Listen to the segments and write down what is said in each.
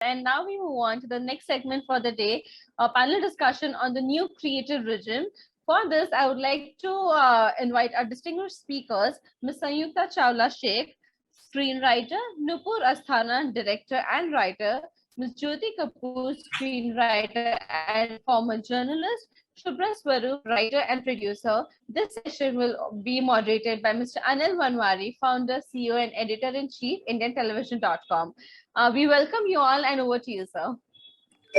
And now we move on to the next segment for the day, a panel discussion on the new creative regime. For this, I would like to invite our distinguished speakers, Ms. Sanyukta Chawla Sheikh, screenwriter, Nupur Asthana, director and writer, Ms. Jyoti Kapoor, screenwriter and former journalist, Shubhra Swarup, writer and producer. This session will be moderated by Mr. Anil Manwari, founder, CEO, and editor-in-chief, IndianTelevision.com. We welcome you all, and over to you, sir.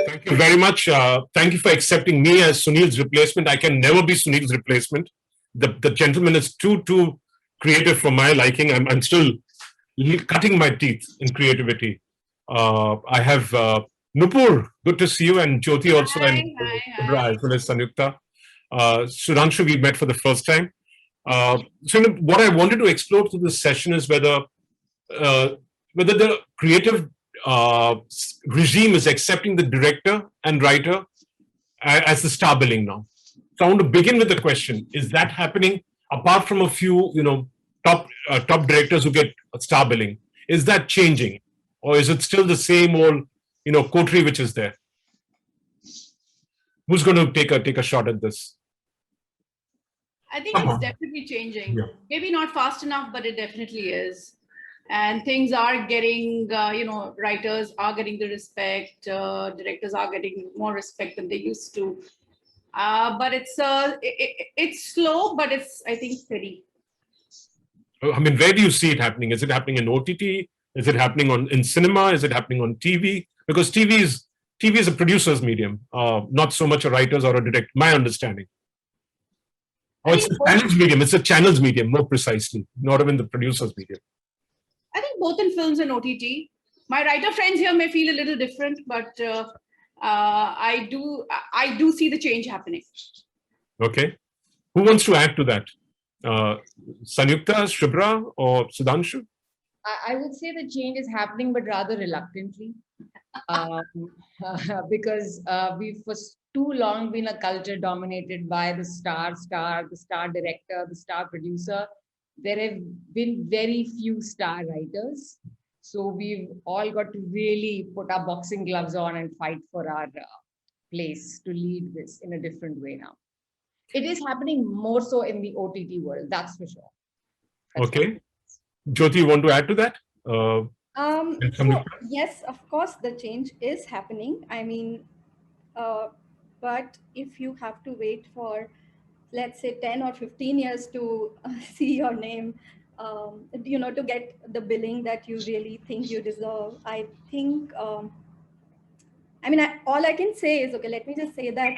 Thank you very much. Thank you for accepting me as Sunil's replacement. I can never be Sunil's replacement. The gentleman is too creative for my liking. I'm still cutting my teeth in creativity. I have Nupur, good to see you, and Jyoti also, hi, and hi. as well as Sanyukta. Sudhanshu, we met for the first time. So what I wanted to explore through this session is whether the creative regime is accepting the director and writer as the star billing now. So I want to begin with the question: is that happening? Apart from a few, top directors who get star billing, is that changing, or is it still the same old, coterie which is there? Who's going to take a shot at this? I think it's definitely changing. Yeah. Maybe not fast enough, but it definitely is. And things are getting, writers are getting the respect, directors are getting more respect than they used to. But it's slow, but it's, I think, steady. I mean, where do you see it happening? Is it happening in OTT? Is it happening in cinema? Is it happening on TV? Because TV is a producer's medium, not so much a writer's or a director, my understanding. Or it's a channel's medium. It's a channel's medium, more precisely, not even the producer's medium. I think both in films and OTT. My writer friends here may feel a little different, but I do see the change happening. Okay. Who wants to add to that? Sanyukta, Shubhra, or Sudhanshu? I would say the change is happening, but rather reluctantly, because we've for too long been a culture dominated by the star director, the star producer. There have been very few star writers. So we've all got to really put our boxing gloves on and fight for our place to lead this in a different way now. It is happening more so in the OTT world, that's for sure. Okay. Jyoti, you want to add to that? So yes, of course, the change is happening. I mean, but if you have to wait for, let's say, 10 or 15 years to see your name, to get the billing that you really think you deserve, I think, all I can say is, okay, let me just say that,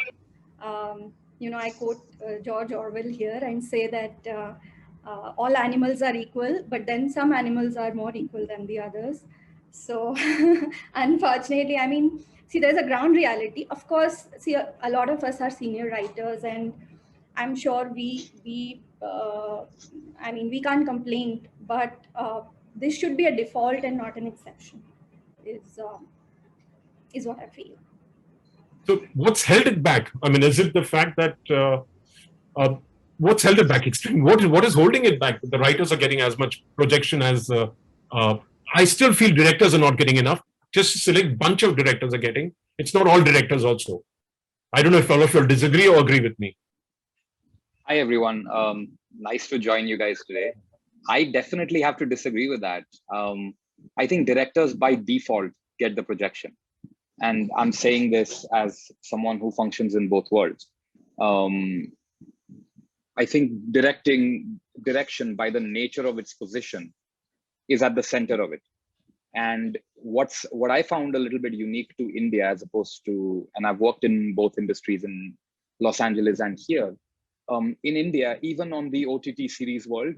I quote George Orwell here and say that all animals are equal, but then some animals are more equal than the others. So unfortunately, see, there's a ground reality. Of course, see, a lot of us are senior writers, and I'm sure we can't complain, but this should be a default and not an exception, is what I feel. So what's held it back? I mean, is it the fact that what's held it back? Explain what is holding it back? The writers are getting as much projection as I still feel directors are not getting enough. Just a select bunch of directors are getting. It's not all directors also. I don't know if all of you disagree or agree with me. Hi, everyone. Nice to join you guys today. I definitely have to disagree with that. I think directors by default get the projection. And I'm saying this as someone who functions in both worlds. I think direction by the nature of its position is at the center of it. And what I found a little bit unique to India as opposed to, and I've worked in both industries in Los Angeles and here, in India, even on the OTT series world,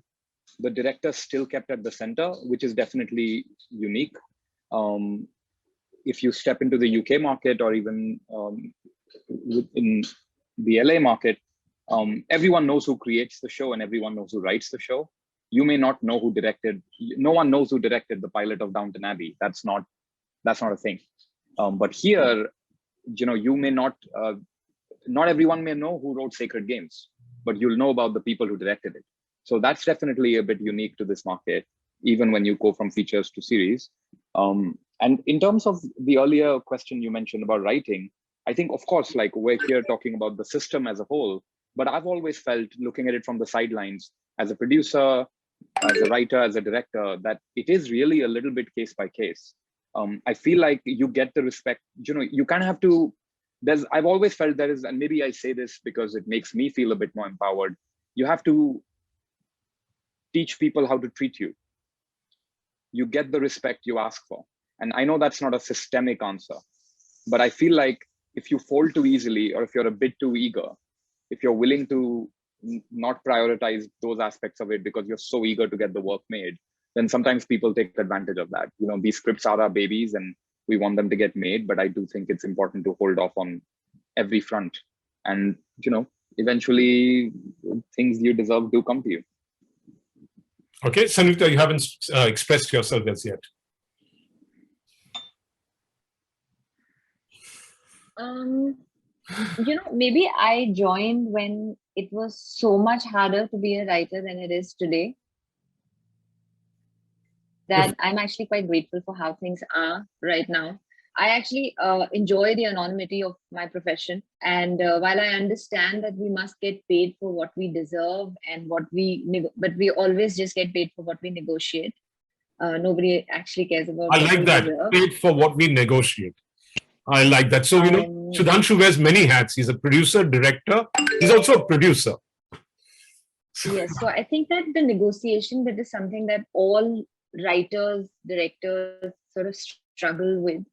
the director still kept at the center, which is definitely unique. If you step into the UK market or even in the LA market, everyone knows who creates the show and everyone knows who writes the show. You may not know who directed. No one knows who directed the pilot of Downton Abbey. That's not a thing. But here, you may not. Not everyone may know who wrote Sacred Games, but you'll know about the people who directed it. So that's definitely a bit unique to this market, even when you go from features to series. And in terms of the earlier question you mentioned about writing, I think, of course, like we're here talking about the system as a whole, but I've always felt, looking at it from the sidelines, as a producer, as a writer, as a director, that it is really a little bit case by case. I feel like you get the respect, you kind of have to, I've always felt there is, and maybe I say this because it makes me feel a bit more empowered, you have to teach people how to treat you. You get the respect you ask for. And I know that's not a systemic answer, but I feel like if you fold too easily, or if you're a bit too eager, if you're willing to not prioritize those aspects of it because you're so eager to get the work made, then sometimes people take advantage of that. These scripts are our babies and we want them to get made, but I do think it's important to hold off on every front. And, eventually things you deserve do come to you. Okay, Sanyukta, you haven't expressed yourself as yet. Maybe I joined when it was so much harder to be a writer than it is today. That I'm actually quite grateful for how things are right now. I actually enjoy the anonymity of my profession. And while I understand that we must get paid for what we deserve and but we always just get paid for what we negotiate. Nobody actually cares about I like that, deserve. paid for what we negotiate. I like that. So, Sudhanshu wears many hats. He's a producer, director. He's also a producer. Yes, so I think that the negotiation bit is something that all writers, directors sort of struggle with.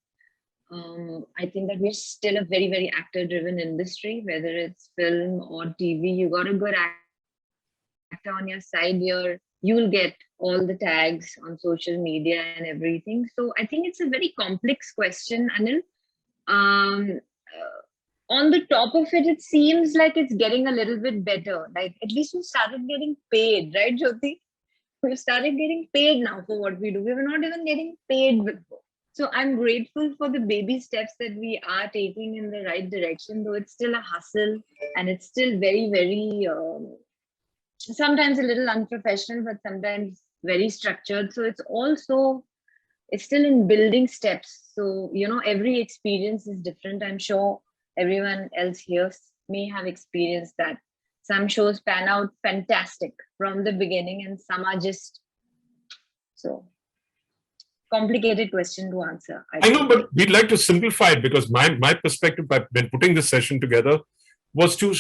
I think that we're still a very, very actor-driven industry, whether it's film or TV. You got a good actor on your side, you will get all the tags on social media and everything. So I think it's a very complex question, Anil. On the top of it, it seems like it's getting a little bit better. Like at least we started getting paid, right, Jyoti? We've started getting paid now for what we do. We were not even getting paid before. So I'm grateful for the baby steps that we are taking in the right direction, though it's still a hustle and it's still very, very, sometimes a little unprofessional, but sometimes very structured. So it's still in building steps. So, every experience is different. I'm sure everyone else here may have experienced that. Some shows pan out fantastic from the beginning and some are just so complicated question to answer. I know, but we'd like to simplify it because my perspective when putting this session together was to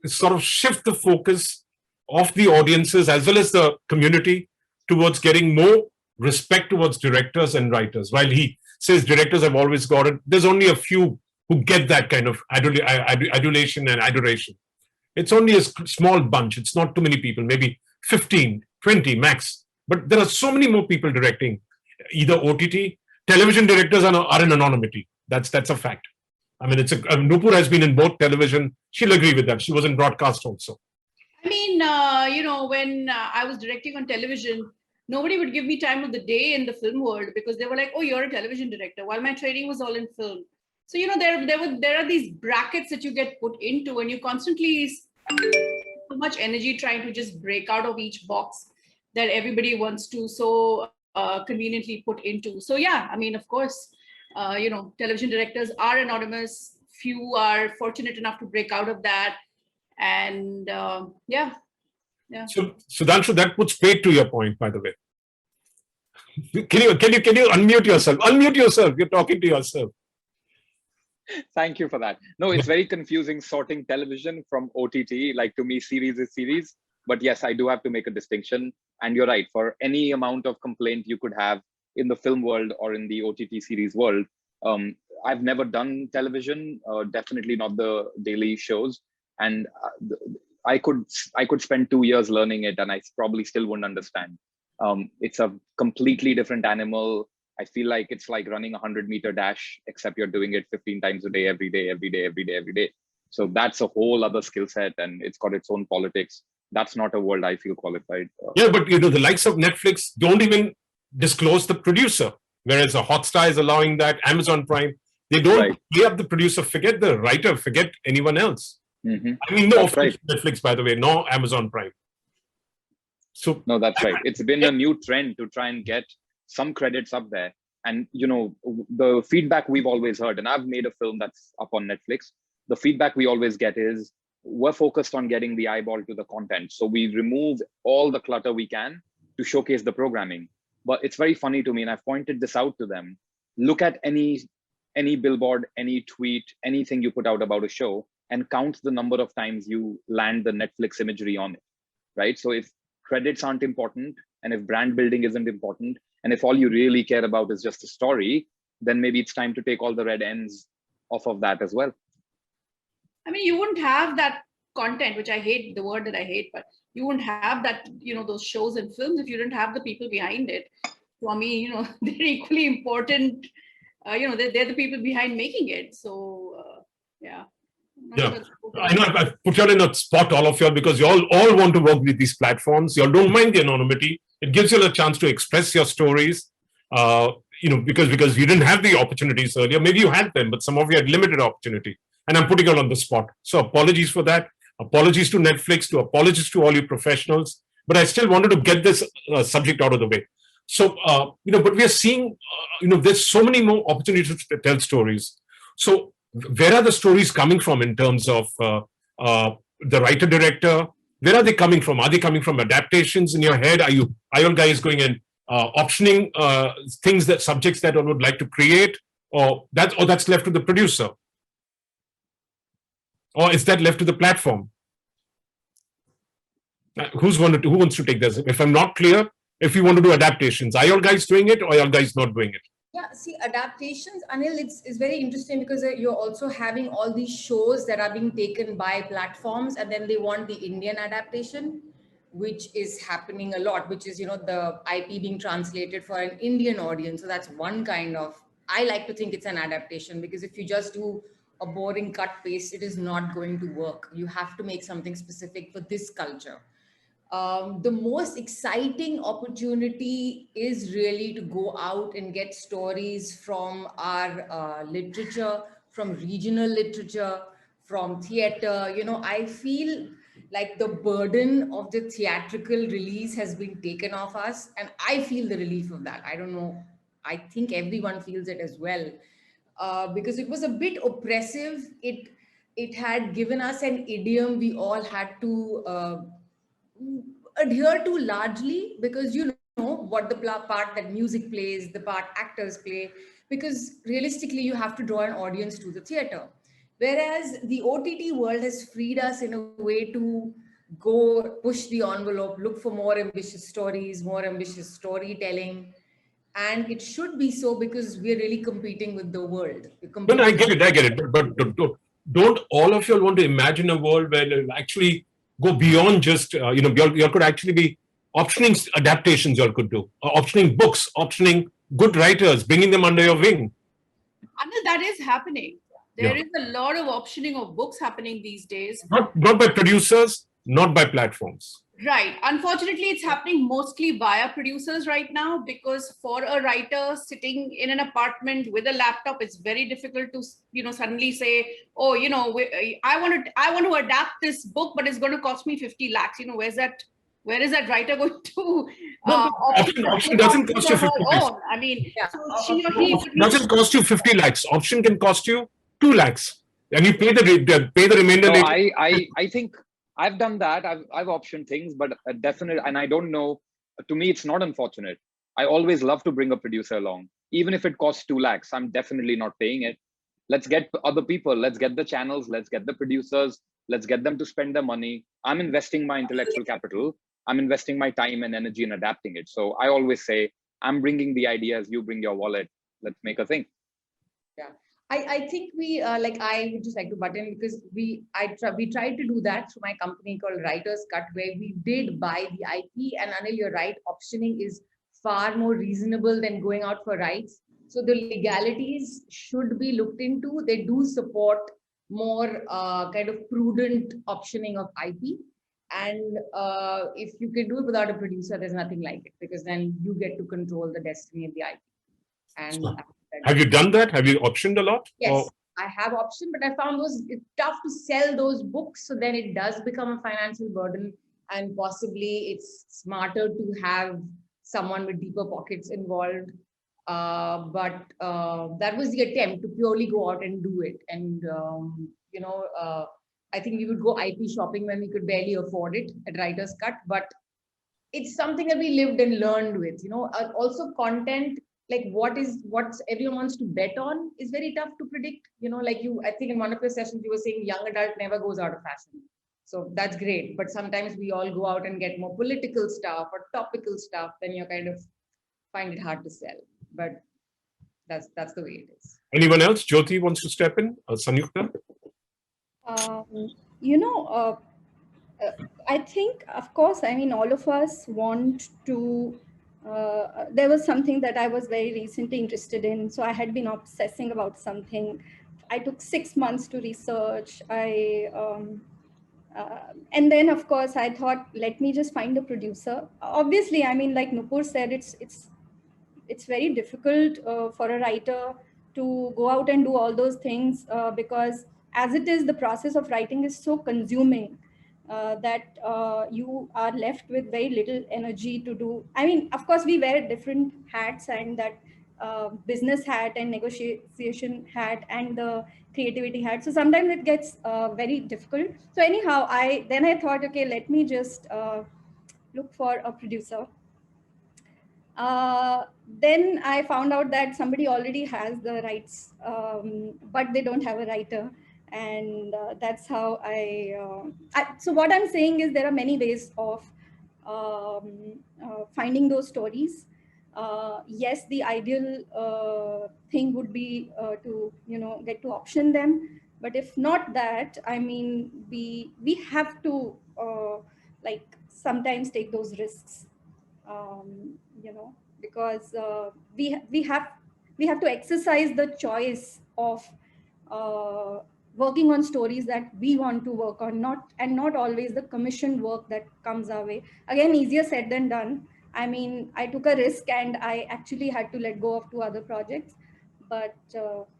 sort of shift the focus of the audiences as well as the community towards getting more respect towards directors and writers. While he says directors have always got it, there's only a few who get that kind of adulation and adoration. It's only a small bunch. It's not too many people, maybe 15, 20 max. But there are so many more people directing either OTT. Television directors are in anonymity. That's a fact. I mean, Nupur has been in both television. She'll agree with that. She was in broadcast also. I mean, when I was directing on television, nobody would give me time of the day in the film world because they were like, oh, you're a television director, while my training was all in film. So, there are these brackets that you get put into and you constantly so much energy trying to just break out of each box that everybody wants to so conveniently put into. So, yeah, I mean, of course, television directors are anonymous. Few are fortunate enough to break out of that. And yeah. So, Sudhanshu, that puts paid to your point, by the way. Can you unmute yourself? Unmute yourself. You're talking to yourself. Thank you for that. No, it's very confusing sorting television from OTT. Like, to me, series is series. But yes, I do have to make a distinction. And you're right, for any amount of complaint you could have in the film world or in the OTT series world, I've never done television, definitely not the daily shows. And I could spend 2 years learning it and I probably still wouldn't understand. It's a completely different animal. I feel like it's like running a 100-meter dash, except you're doing it 15 times a day, every day. So that's a whole other skill set and it's got its own politics. That's not a world I feel qualified for. Yeah, but the likes of Netflix don't even disclose the producer, whereas a Hotstar is allowing that, Amazon Prime, they don't play up the producer, forget the writer, forget anyone else. Mm-hmm. I mean, no offense to Netflix, by the way, no Amazon Prime. So no, that's right. It's been a new trend to try and get some credits up there. And the feedback we've always heard, and I've made a film that's up on Netflix, the feedback we always get is we're focused on getting the eyeball to the content. So we remove all the clutter we can to showcase the programming. But it's very funny to me, and I've pointed this out to them. Look at any billboard, any tweet, anything you put out about a show, and count the number of times you land the Netflix imagery on it, right? So if credits aren't important, and if brand building isn't important, and if all you really care about is just a story, then maybe it's time to take all the red ends off of that as well. I mean, you wouldn't have that content, which I hate, the word that I hate, but you wouldn't have that, those shows and films if you didn't have the people behind it. For me, they're equally important. They're the people behind making it. So, yeah. Yeah, I know I've put you in a spot, all of you, because you all want to work with these platforms. You all don't mind the anonymity. It gives you a chance to express your stories, because you didn't have the opportunities earlier. Maybe you had them, but some of you had limited opportunity. And I'm putting you on the spot. So apologies for that. Apologies to Netflix, apologies to all you professionals. But I still wanted to get this subject out of the way. So, but we are seeing, there's so many more opportunities to tell stories. So where are the stories coming from in terms of the writer-director? Where are they coming from? Are they coming from adaptations in your head? Are you guys going and optioning subjects that one would like to create? Or that's left to the producer? Or is that left to the platform? Who wants to take this? If I'm not clear, if you want to do adaptations, are you guys doing it or are you guys not doing it? Yeah, see, adaptations, Anil, it's very interesting because you're also having all these shows that are being taken by platforms, and then they want the Indian adaptation, which is happening a lot, which is, the IP being translated for an Indian audience. So that's one kind of, I like to think it's an adaptation, because if you just do a boring cut paste, it is not going to work. You have to make something specific for this culture. The most exciting opportunity is really to go out and get stories from our literature, from regional literature, from theater. I feel like the burden of the theatrical release has been taken off us, and I feel the relief of that. I don't know. I think everyone feels it as well. Because it was a bit oppressive. It had given us an idiom we all had to adhere to largely, because what the part that music plays, the part actors play, because realistically you have to draw an audience to the theater. Whereas the OTT world has freed us in a way to go push the envelope, look for more ambitious stories, more ambitious storytelling. And it should be so, because we're really competing with the world. No, I get it. But don't all of you want to imagine a world where you'll actually go beyond just, you could actually be optioning adaptations you all could do, optioning books, optioning good writers, bringing them under your wing. Anil, that is happening. There is a lot of optioning of books happening these days. Not by producers, not by platforms. Right. Unfortunately, it's happening mostly via producers right now, because for a writer sitting in an apartment with a laptop, it's very difficult to, suddenly say, oh, I want to adapt this book, but it's going to cost me 50 lakhs. Where is that writer going to? Option doesn't cost you 50 lakhs. I mean, doesn't cost you 50 lakhs. Option can cost you 2 lakhs. And you pay the remainder later. I think I've done that. I've optioned things, but definitely, and I don't know, to me, it's not unfortunate. I always love to bring a producer along. Even if it costs 2 lakhs, I'm definitely not paying it. Let's get other people. Let's get the channels. Let's get the producers. Let's get them to spend their money. I'm investing my intellectual capital. I'm investing my time and energy in adapting it. So I always say, I'm bringing the ideas, you bring your wallet. Let's make a thing. Yeah. I think we I would just like to butt in, because we tried to do that through my company called Writers Cut, where we did buy the IP. And Anil, you're right, optioning is far more reasonable than going out for rights. So the legalities should be looked into. They do support more kind of prudent optioning of IP. And if you can do it without a producer, there's nothing like it, because then you get to control the destiny of the IP. And have you done that? Have you optioned a lot? Yes, I have optioned, but I found it's tough to sell those books. So then it does become a financial burden, and possibly it's smarter to have someone with deeper pockets involved. But that was the attempt to purely go out and do it. And, I think we would go IP shopping when we could barely afford it at Writer's Cut, but it's something that we lived and learned with, also content, like what's everyone wants to bet on is very tough to predict, I think in one of your sessions, you were saying young adult never goes out of fashion. So that's great. But sometimes we all go out and get more political stuff or topical stuff, then you kind of find it hard to sell. But that's the way it is. Anyone else? Jyoti wants to step in? Sanyukta? I think, of course, I mean, all of us want to, there was something that I was very recently interested in. So I had been obsessing about something. I took 6 months to research. And then, of course, I thought, let me just find a producer. Obviously, I mean, like Nupur said, it's very difficult for a writer to go out and do all those things because as it is, the process of writing is so consuming that you are left with very little energy to do. I mean, of course, we wear different hats, and that business hat and negotiation hat and the creativity hat. So sometimes it gets very difficult. So anyhow, I thought, okay, let me just look for a producer. Then I found out that somebody already has the rights, but they don't have a writer. And that's how so what I'm saying is there are many ways of finding those stories. Yes, the ideal thing would be to, get to option them. But if not that, I mean, we have to sometimes take those risks, because we have to exercise the choice of working on stories that we want to work on, not always the commission work that comes our way. Again, easier said than done. I mean, I took a risk and I actually had to let go of 2 other projects. But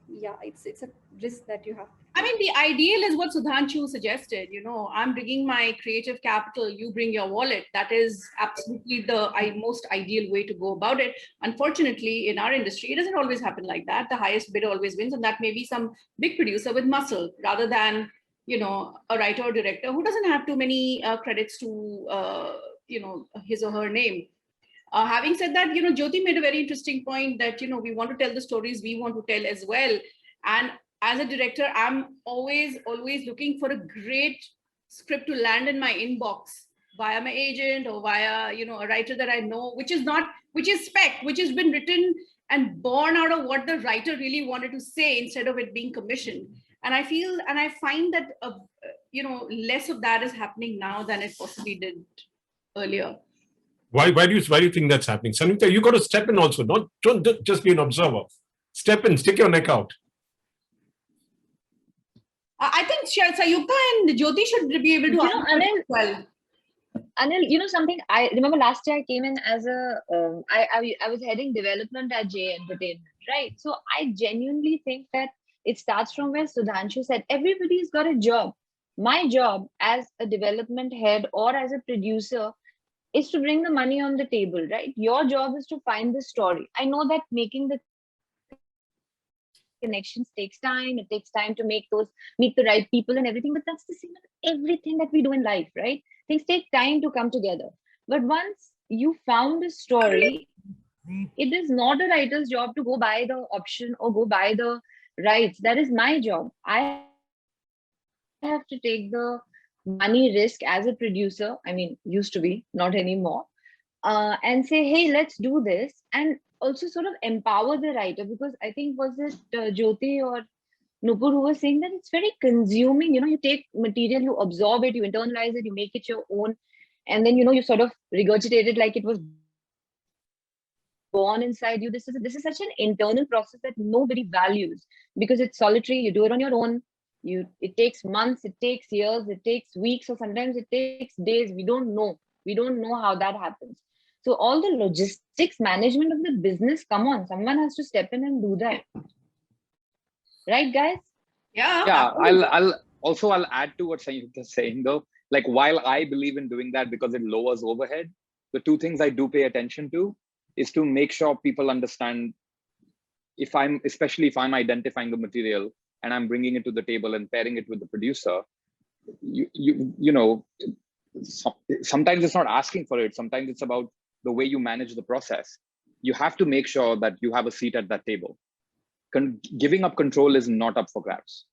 yeah, it's a risk that you have. I mean, the ideal is what Sudhanshu suggested. I'm bringing my creative capital, you bring your wallet. That is absolutely the most ideal way to go about it. Unfortunately, in our industry, it doesn't always happen like that. The highest bidder always wins, and that may be some big producer with muscle rather than, a writer or director who doesn't have too many credits to, his or her name. Having said that, Jyoti made a very interesting point that, we want to tell the stories we want to tell as well. And as a director, I'm always looking for a great script to land in my inbox via my agent or via, a writer that I know, which is spec, which has been written and born out of what the writer really wanted to say instead of it being commissioned. And I find that, less of that is happening now than it possibly did earlier. Why do you think that's happening? Sanyukta, you got to step in also. Don't just be an observer. Step in, stick your neck out. I think Sayukta and Jyoti should be able to answer as well. Anil, something, I remember last year I came in as I was heading development at J Entertainment, right? So I genuinely think that it starts from where Sudhanshu said, everybody's got a job. My job as a development head or as a producer is to bring the money on the table, right? Your job is to find the story. I know that making the connections takes time. It takes time to meet the right people and everything, but that's the same with everything that we do in life, right? Things take time to come together. But once you found a story, it is not a writer's job to go buy the option or go buy the rights. That is my job. I have to take the money risk as a producer. I mean, used to be, not anymore. And say, hey, let's do this. And also sort of empower the writer, because I think was it Jyoti or Nupur who was saying that it's very consuming. You take material, you absorb it, you internalize it, you make it your own, and then you sort of regurgitate it like it was born inside you. This is such an internal process that nobody values because it's solitary. You do it on your own. It takes months, it takes years, it takes weeks, or sometimes it takes days. We don't know how that happens. So all the logistics management of the business, come on, someone has to step in and do that. Right, guys? Yeah. I'll add to what Sanyukta is saying though. Like, while I believe in doing that because it lowers overhead, the 2 things I do pay attention to is to make sure people understand especially if I'm identifying the material and I'm bringing it to the table and pairing it with the producer, you know, sometimes it's not asking for it. Sometimes it's about the way you manage the process. You have to make sure that you have a seat at that table. Giving up control is not up for grabs.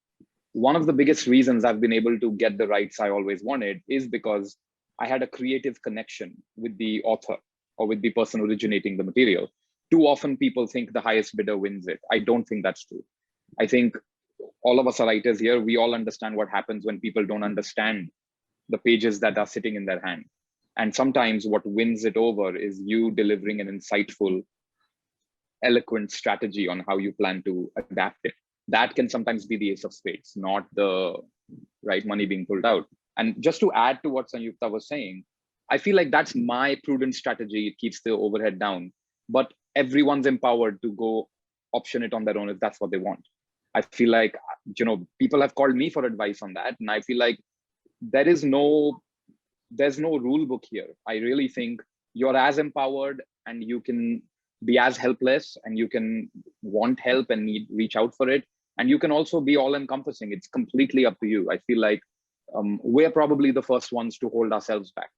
One of the biggest reasons I've been able to get the rights I always wanted is because I had a creative connection with the author or with the person originating the material. Too often people think the highest bidder wins it. I don't think that's true. I think all of us are writers here. We all understand what happens when people don't understand the pages that are sitting in their hand. And sometimes what wins it over is you delivering an insightful, eloquent strategy on how you plan to adapt it. That can sometimes be the ace of spades, not the right money being pulled out. And just to add to what Sanyukta was saying, I feel like that's my prudent strategy. It keeps the overhead down, but everyone's empowered to go option it on their own if that's what they want. I feel like, you know, people have called me for advice on that. And I feel like there's no rule book here. I really think you're as empowered and you can be as helpless and you can want help and reach out for it. And you can also be all encompassing. It's completely up to you. I feel like we're probably the first ones to hold ourselves back.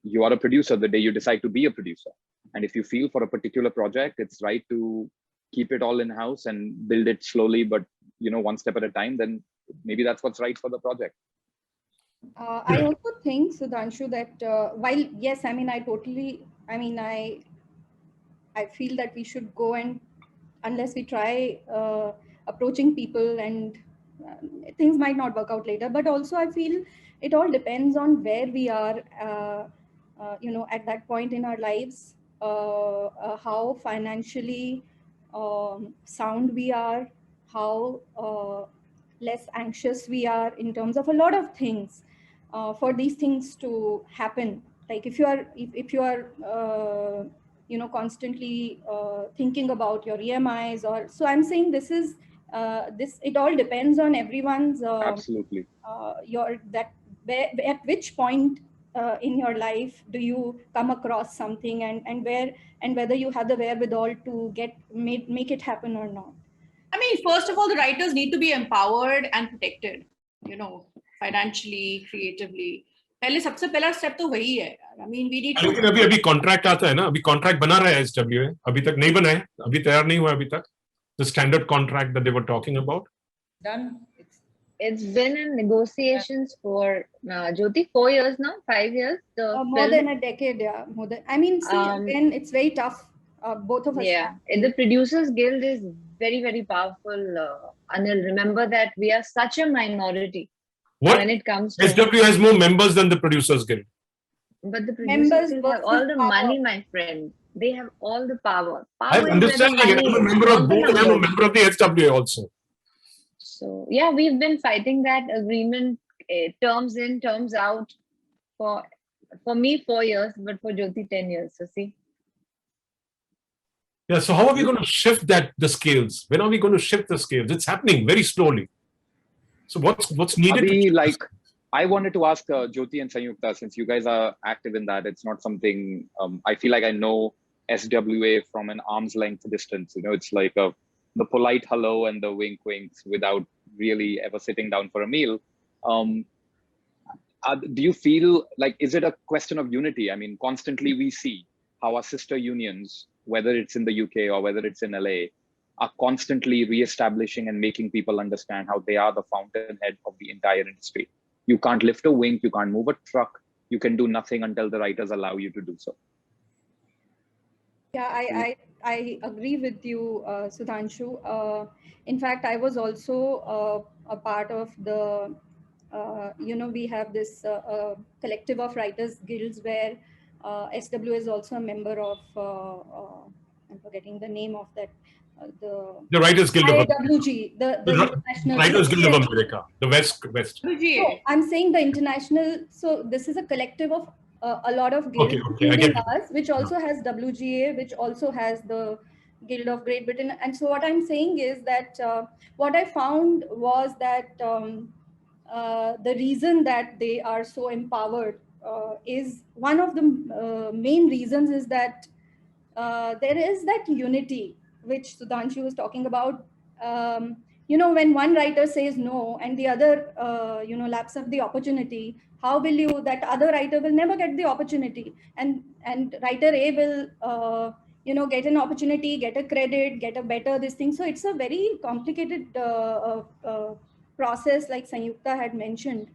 You are a producer the day you decide to be a producer. And if you feel for a particular project, it's right to keep it all in-house and build it slowly, but you know, one step at a time, then maybe that's what's right for the project. I also think, Sudhanshu, that while, yes, I mean, I feel that we should go and, unless we try approaching people and things might not work out later, but also I feel it all depends on where we are, you know, at that point in our lives, how financially sound we are, how less anxious we are in terms of a lot of things for these things to happen. Like if you are you know, constantly thinking about your EMIs, or so I'm saying this is it all depends on everyone's Absolutely. At which point in your life do you come across something and whether you have the wherewithal to make it happen or not. I mean, first of all, the writers need to be empowered and protected, you know, financially, creatively. पहले सबसे पहला step तो वही है यार. I mean, we need to. लेकिन अभी contract आता है ना, अभी कॉन्ट्रैक्ट बना रहा है SWA, अभी तक नहीं बना है, अभी तैयार नहीं हुआ अभी तक. The standard contract that they were talking about. Done. It's been in negotiations for Jyoti 4 years now, 5 years. More than a decade, yeah. More than, I mean, see, again, it's very tough. Both of us. Yeah, the Producers Guild is very, very powerful. Anil, remember that we are such a minority when it comes to. SW has more members than the Producers Guild. But the Producers Guild have all the money, my friend. They have all the power. I understand. I'm a member of both, and I'm a member of the SWA also. So yeah, we've been fighting that agreement, terms in, terms out, for me 4 years, but for Jyoti 10 years. So see. Yeah. So how are we going to shift the scales? When are we going to shift the scales? It's happening very slowly. So what's needed? I wanted to ask Jyoti and Sanyukta, since you guys are active in that, it's not something I feel like I know SWA from an arm's length distance. You know, it's like the polite hello and the wink winks without really ever sitting down for a meal. Do you feel like, is it a question of unity? I mean, constantly we see how our sister unions, whether it's in the UK or whether it's in LA, are constantly reestablishing and making people understand how they are the fountainhead of the entire industry. You can't lift a wing, you can't move a truck, you can do nothing until the writers allow you to do so. Yeah, I agree with you, Sudhanshu. In fact, I was also a part of the, you know, we have this collective of writers guilds where SW is also a member of, I'm forgetting the name of that. The Writers Guild of IWG, the International Writers Guild of America, the West. So I'm saying the international. So this is a collective of a lot of guilds, including us, which also has WGA, which also has the Guild of Great Britain. And so what I'm saying is that what I found was that the reason that they are so empowered is one of the main reasons is that there is that unity. which Sudhanshu was talking about, you know, when one writer says no and the other, you know, laps up the opportunity, how will you, that other writer will never get the opportunity, and writer A will, you know, get an opportunity, get a credit, get a better this thing. So it's a very complicated process, like Sanyukta had mentioned.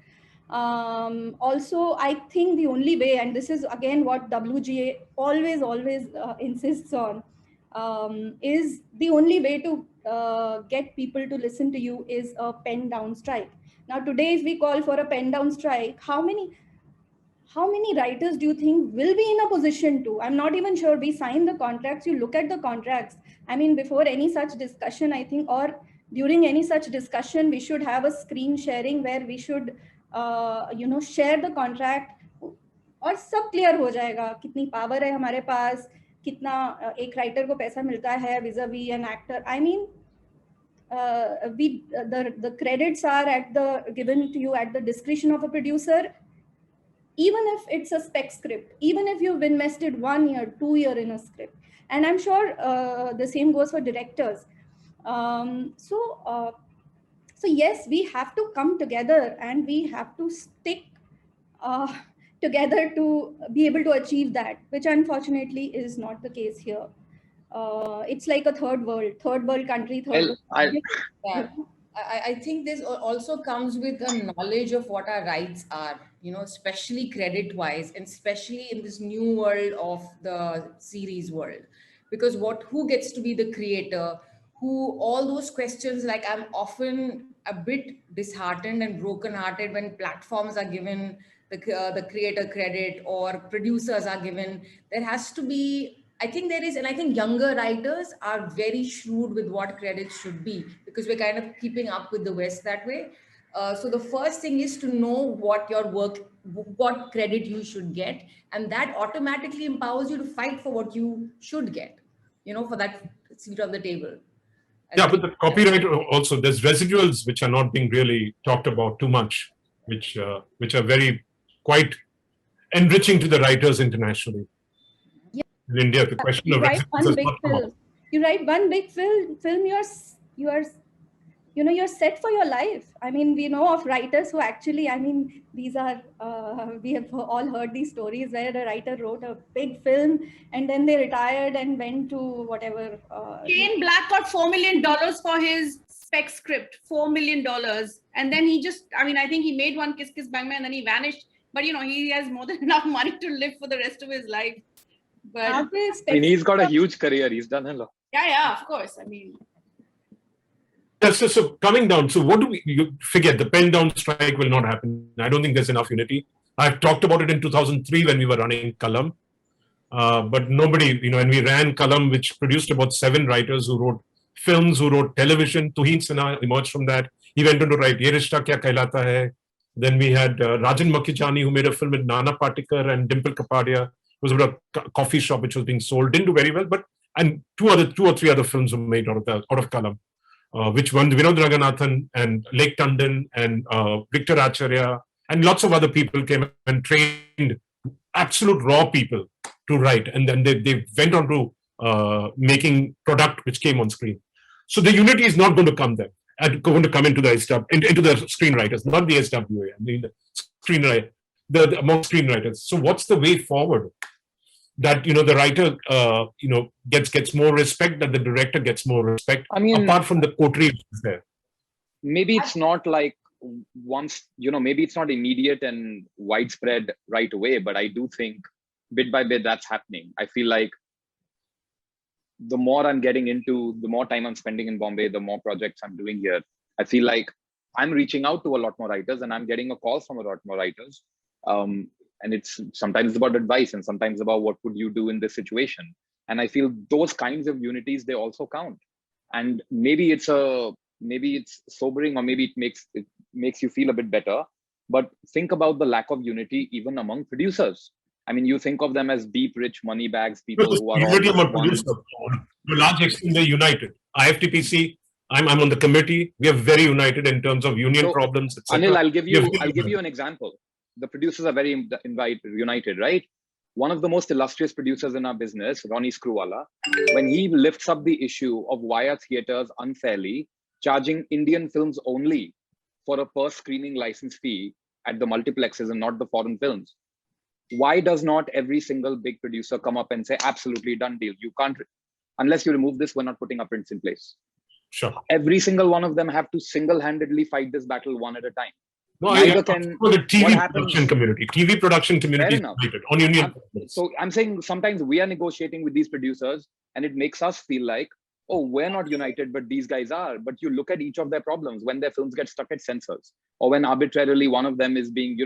Also, I think the only way, and this is again what WGA always insists on, is the only way to get people to listen to you is a pen down strike. Now, today, if we call for a pen down strike, how many writers do you think will be in a position to? I'm not even sure. We sign the contracts, you look at the contracts. I mean, before any such discussion, I think, or during any such discussion, we should have a screen sharing where we should, you know, share the contract, और सब clear हो जाएगा कितनी power है हमारे पास, कितना एक writer को पैसा मिलता है vis-a-vis an actor. I mean, the credits are given to you at the discretion of a producer, even if it's a spec script, even if you've invested 1 year, 2 year in a script. And I'm sure the same goes for directors. So yes, we have to come together and we have to stick together to be able to achieve that, which unfortunately is not the case here. It's like a third world country. I think this also comes with a knowledge of what our rights are, you know, especially credit wise, and especially in this new world of the series world, because who gets to be the creator, who, all those questions, like I'm often a bit disheartened and brokenhearted when platforms are given the creator credit or producers are given. There has to be, I think there is, and I think younger writers are very shrewd with what credits should be, because we're kind of keeping up with the West that way. So the first thing is to know what your work, what credit you should get, and that automatically empowers you to fight for what you should get, you know, for that seat on the table. Yeah, but the copyright also, there's residuals which are not being really talked about too much, which are very quite enriching to the writers internationally. Yeah. In India, the question of you write one big film, you are, you know, you're set for your life. I mean, we know of writers who actually, I mean, these are, we have all heard these stories where the writer wrote a big film and then they retired and went to whatever. Shane Black got $4 million for his spec script, $4 million. And then he just, I mean, I think he made one Kiss Kiss Bang Bang and then he vanished. But, you know, he has more than enough money to live for the rest of his life. But I mean, he's got a huge career. He's done a lot. Yeah, of course. I mean, so coming down, so what do you forget? The pen down strike will not happen. I don't think there's enough unity. I've talked about it in 2003 when we were running Kalam, but nobody, you know, and we ran Kalam, which produced about 7 writers who wrote films, who wrote television. Tuhin Sinha emerged from that. He went on to write Ye Rishta Kya Kehlata Hai. Then we had Rajan Makhijani, who made a film with Nana Patekar and Dimple Kapadia. It was about a coffee shop which was being sold. Didn't do very well, but and two or three other films were made out of Kalam, which won Vinod Ranganathan and Lake Tandon and Victor Acharya and lots of other people came and trained absolute raw people to write, and then they went on to making product which came on screen. So the unity is not going to come there. And going to come into the screenwriters, not the SWA. I mean the screenwriter, among screenwriters. So what's the way forward? That, you know, the writer you know, gets more respect, that the director gets more respect. I mean, apart from the coterie there. Maybe it's not like once, you know, maybe it's not immediate and widespread right away, but I do think bit by bit that's happening. I feel like the more I'm getting into, the more time I'm spending in Bombay, the more projects I'm doing here, I feel like I'm reaching out to a lot more writers and I'm getting a call from a lot more writers. And it's sometimes about advice and sometimes about what would you do in this situation. And I feel those kinds of unities, they also count. And maybe it's sobering, or maybe it makes you feel a bit better. But think about the lack of unity even among producers. I mean, you think of them as deep, rich money bags, people who are all producer. To a large extent, they're united. IFTPC, I'm on the committee. We are very united in terms of union problems, etc. Anil, I'll give you an example. The producers are very united, right? one of the most illustrious producers in our business, Ronnie Screwvala, when he lifts up the issue of why are theaters unfairly charging Indian films only for a per screening license fee at the multiplexes and not the foreign films, why does not every single big producer come up and say, absolutely, done deal? You can't, unless you remove this, we're not putting our prints in place. Sure. Every single one of them have to single-handedly fight this battle one at a time. No, Neither I can for the TV what happens- production community. TV production community Fair enough. is on union. So I'm saying sometimes we are negotiating with these producers and it makes us feel like, oh, we're not united, but these guys are. But you look at each of their problems when their films get stuck at censors, or when arbitrarily one of them is being,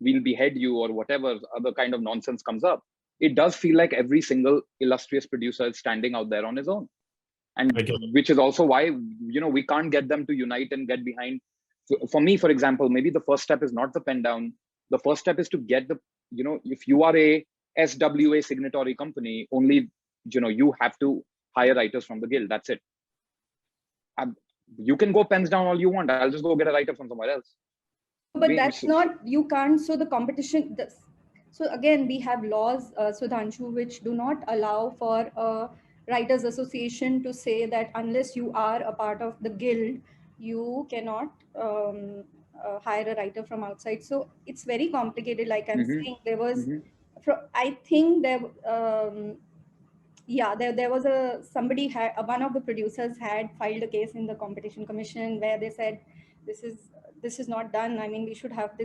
we'll behead you or whatever other kind of nonsense comes up. It does feel like every single illustrious producer is standing out there on his own. And which is also why, we can't get them to unite and get behind. For me, for example, maybe the first step is not the pen down. The first step is to get the, if you are a SWA signatory company, only, you have to hire writers from the guild. That's it. You can go pens down all you want. I'll just go get a writer from somewhere else. But that's not, you can't. So the competition, so again, we have laws, Sudhanshu, which do not allow for a writers association to say that unless you are a part of the guild, you cannot hire a writer from outside. So it's very complicated. Like I'm saying, there was, I think there, there was one of the producers had filed a case in the Competition Commission where they said, this is not done. I mean, this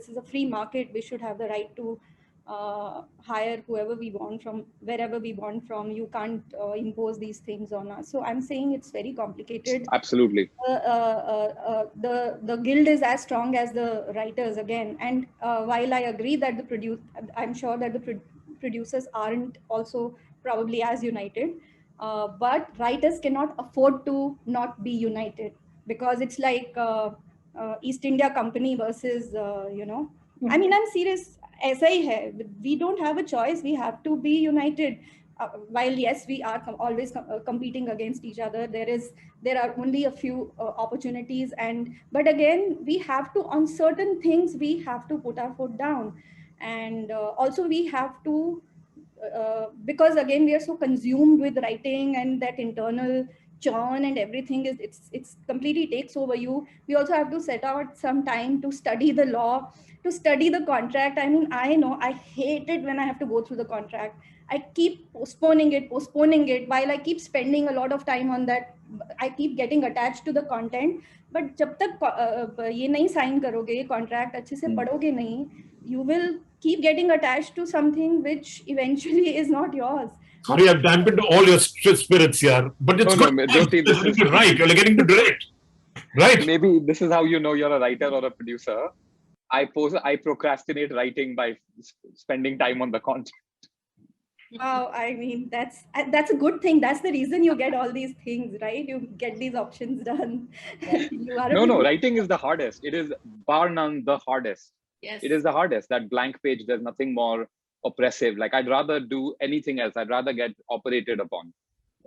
is a free market. We should have the right to hire whoever we want from wherever we want from. You can't impose these things on us. So I'm saying it's very complicated. Absolutely. The guild is as strong as the writers again. And while I agree that I'm sure that the producers aren't also probably as united, but writers cannot afford to not be united, because it's like East India Company versus, I mean, I'm serious. ऐसा ही है. We don't have a choice. We have to be united. While yes, we are always competing against each other. There are only a few opportunities, but again, we have to, on certain things, we have to put our foot down, and also we have to, because again, we are so consumed with writing and that internal churn and everything it's completely takes over you. We also have to set out some time to study the law, to study the contract. I mean, I know I hate it when I have to go through the contract. I keep postponing it while I keep spending a lot of time on that. I keep getting attached to the content, but जब तक ये नहीं sign करोगे, ये contract अच्छे से पढ़ोगे नहीं, you will keep getting attached to something which eventually is not yours. Sorry, I've dampened all your spirits here, but it's good. Jyoti, this is right. You're getting to direct, right? Maybe this is how you know you're a writer or a producer. I procrastinate writing by spending time on the content. Wow, I mean, that's a good thing. That's the reason you get all these things, right? You get these options done. No, writing is the hardest. It is bar none the hardest. Yes. It is the hardest. That blank page, there's nothing more oppressive. Like, I'd rather do anything else. I'd rather get operated upon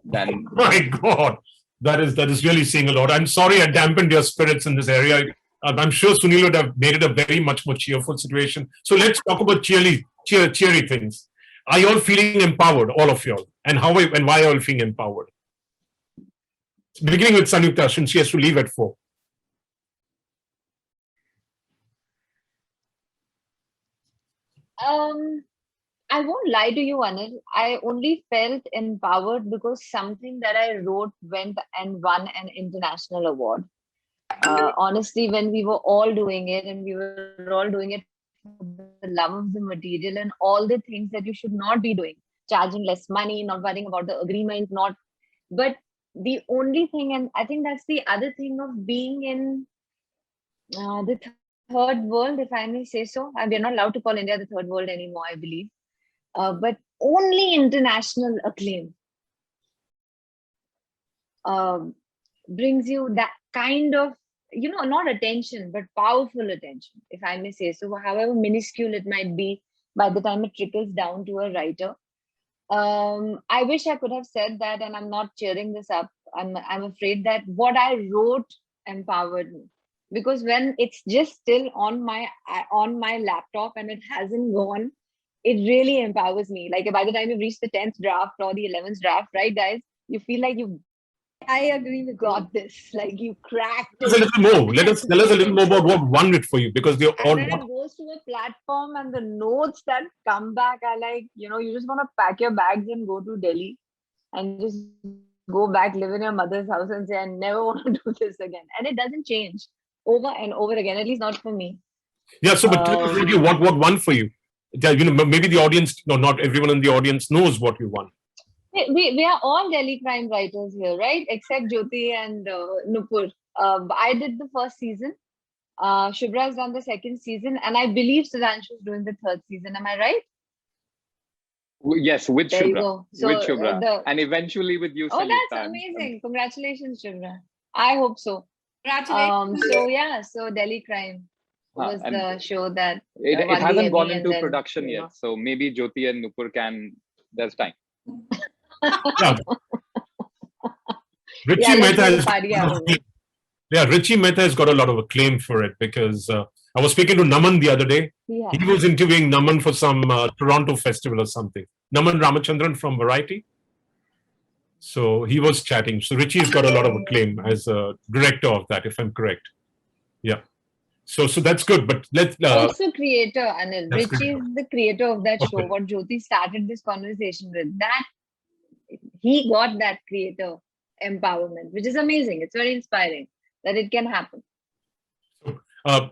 than. Oh my God, that is really saying a lot. I'm sorry I dampened your spirits in this area. I'm sure Sunil would have made it a very much more cheerful situation. So let's talk about cheery things. Are you all feeling empowered, all of you all? And why are you all feeling empowered? Beginning with Sanyukta, since she has to leave at 4. I won't lie to you, Anil. I only felt empowered because something that I wrote went and won an international award. Honestly, when we were all doing it, and we were all doing it for the love of the material and all the things that you should not be doing, charging less money, not worrying about the agreement, but the only thing, and I think that's the other thing of being in the third world, if I may say so. And we're not allowed to call India the third world anymore, I believe. But only international acclaim brings you that kind of, not attention, but powerful attention, if I may say so, however minuscule it might be by the time it trickles down to a writer. I wish I could have said that, and I'm not cheering this up. I'm afraid that what I wrote empowered me, because when it's just still on my laptop and it hasn't gone, it really empowers me. Like by the time you've reached the 10th draft or the 11th draft, right, guys, you feel like you've I agree with got this, like you cracked Tell us a it. little more. Tell us a little more about what won it for you, because they're all. And then it goes to a platform, and the notes that come back are like, you just want to pack your bags and go to Delhi and just go back, live in your mother's house and say, I never want to do this again. And it doesn't change over and over again, at least not for me. Yeah, so but tell us really what won for you. Maybe the audience, no, not everyone in the audience knows what you won. We are all Delhi crime writers here, right? Except Jyoti and Nupur. I did the first season. Shubhra has done the second season, and I believe Sudhanshu is doing the third season. Am I right? Yes, with There you Shubhra. go. So, With Shubhra. And eventually with you, Oh, Sangeeta. that's amazing. Congratulations, Shubhra. I hope so. Congratulations. So Delhi Crime was and the show that It won the hasn't gone Emmy, and into then, production you know. yet. So maybe Jyoti and Nupur there's time. Yeah. Richie Yeah, let's Mehta make a has party out of it. Richie Mehta has got a lot of acclaim for it, because I was speaking to Naman the other day. Yeah. He was interviewing Naman for some Toronto festival or something. Naman Ramachandran from Variety. So he was chatting. So Richie's got a lot of acclaim as a director of that, if I'm correct. Yeah. So that's good. But let's. Also creator, Anil. That's Richie is the creator of that show. Okay. What Jyoti started this conversation with. That he got that creator empowerment, which is amazing. It's very inspiring that it can happen.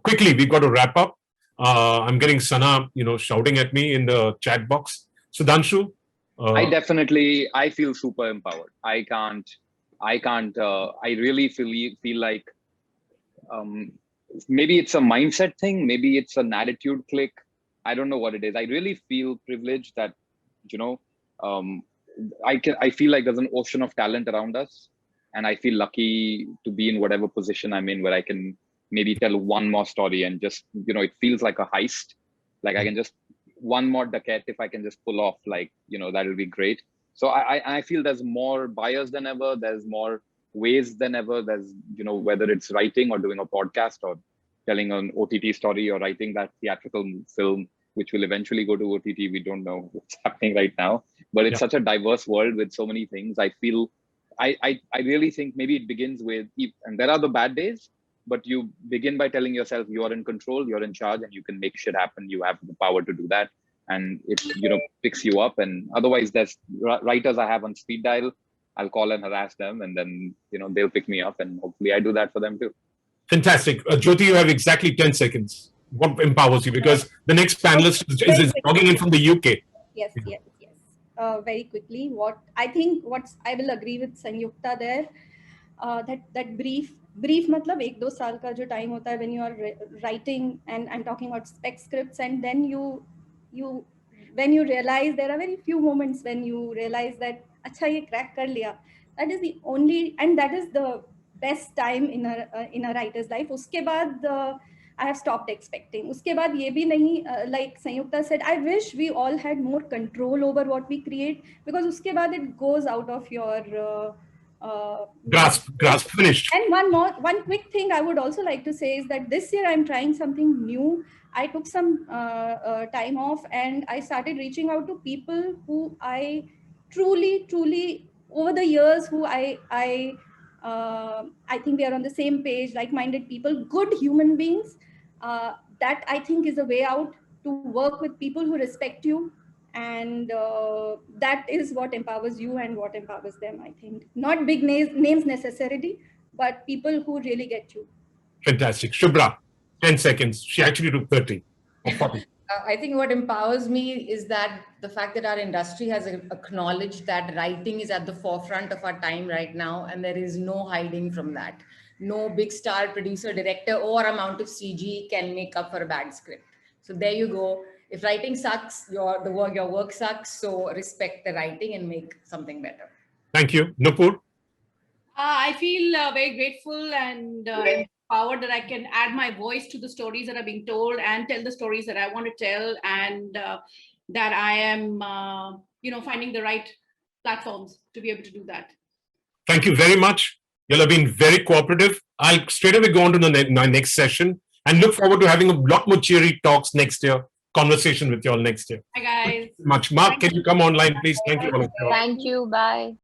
Quickly, we've got to wrap up. I'm getting Sana, shouting at me in the chat box. Sudhanshu. I feel super empowered. I really feel like maybe it's a mindset thing, maybe it's an attitude click. I don't know what it is. I really feel privileged that, I feel like there's an ocean of talent around us, and I feel lucky to be in whatever position I'm in, where I can maybe tell one more story and just, it feels like a heist. Like I can just one more decade, if I can just pull off, like, that'll be great. So I feel there's more buyers than ever. There's more ways than ever. There's, whether it's writing or doing a podcast or telling an OTT story or writing that theatrical film, which will eventually go to OTT. We don't know what's happening right now, but it's such a diverse world with so many things. I feel, I really think maybe it begins with, and there are the bad days, but you begin by telling yourself you're in control, you're in charge, and you can make shit happen. You have the power to do that. And it, picks you up. And otherwise, there's writers I have on speed dial. I'll call and harass them, and then, they'll pick me up, and hopefully I do that for them too. Fantastic. Jyoti, you have exactly 10 seconds. What empowers you? Because the next panelist is logging in from the UK. Yes. Very quickly, I will agree with Sanyukta there. That brief matlab 1-2 saal ka jo time hota hai when you are writing, and I'm talking about spec scripts, and then when you realize, there are very few moments when you realize that acha ye crack kar liya. That is the only, and that is the best time in a writer's life. Uske baad I have stopped expecting. Uske baad ye bhi nahi, like Sanyukta said, I wish we all had more control over what we create, because uske baad it goes out of your grasp finished. And one quick thing I would also like to say is that this year I'm trying something new. I took some time off, and I started reaching out to people who I truly over the years, who I think we are on the same page, like-minded people, good human beings. That I think is a way out, to work with people who respect you. And that is what empowers you and what empowers them, I think. Not big names necessarily, but people who really get you. Fantastic. Shubhra, 10 seconds. She actually took 30 or 40. I think what empowers me is that the fact that our industry has acknowledged that writing is at the forefront of our time right now, and there is no hiding from that. No big star producer, director, or amount of CG can make up for a bad script. So there you go. If writing sucks, your work sucks. So respect the writing and make something better. Thank you. Nupur? I feel very grateful and empowered that I can add my voice to the stories that are being told and tell the stories that I want to tell, and that I am, finding the right platforms to be able to do that. Thank you very much. You'll have been very cooperative. I'll straight away go on to the next session and look forward to having a lot more cheery talks next year conversation with you all next year. Bye, guys. Much. Mark, can you come online, please? Thank you all of you. Thank you. Bye.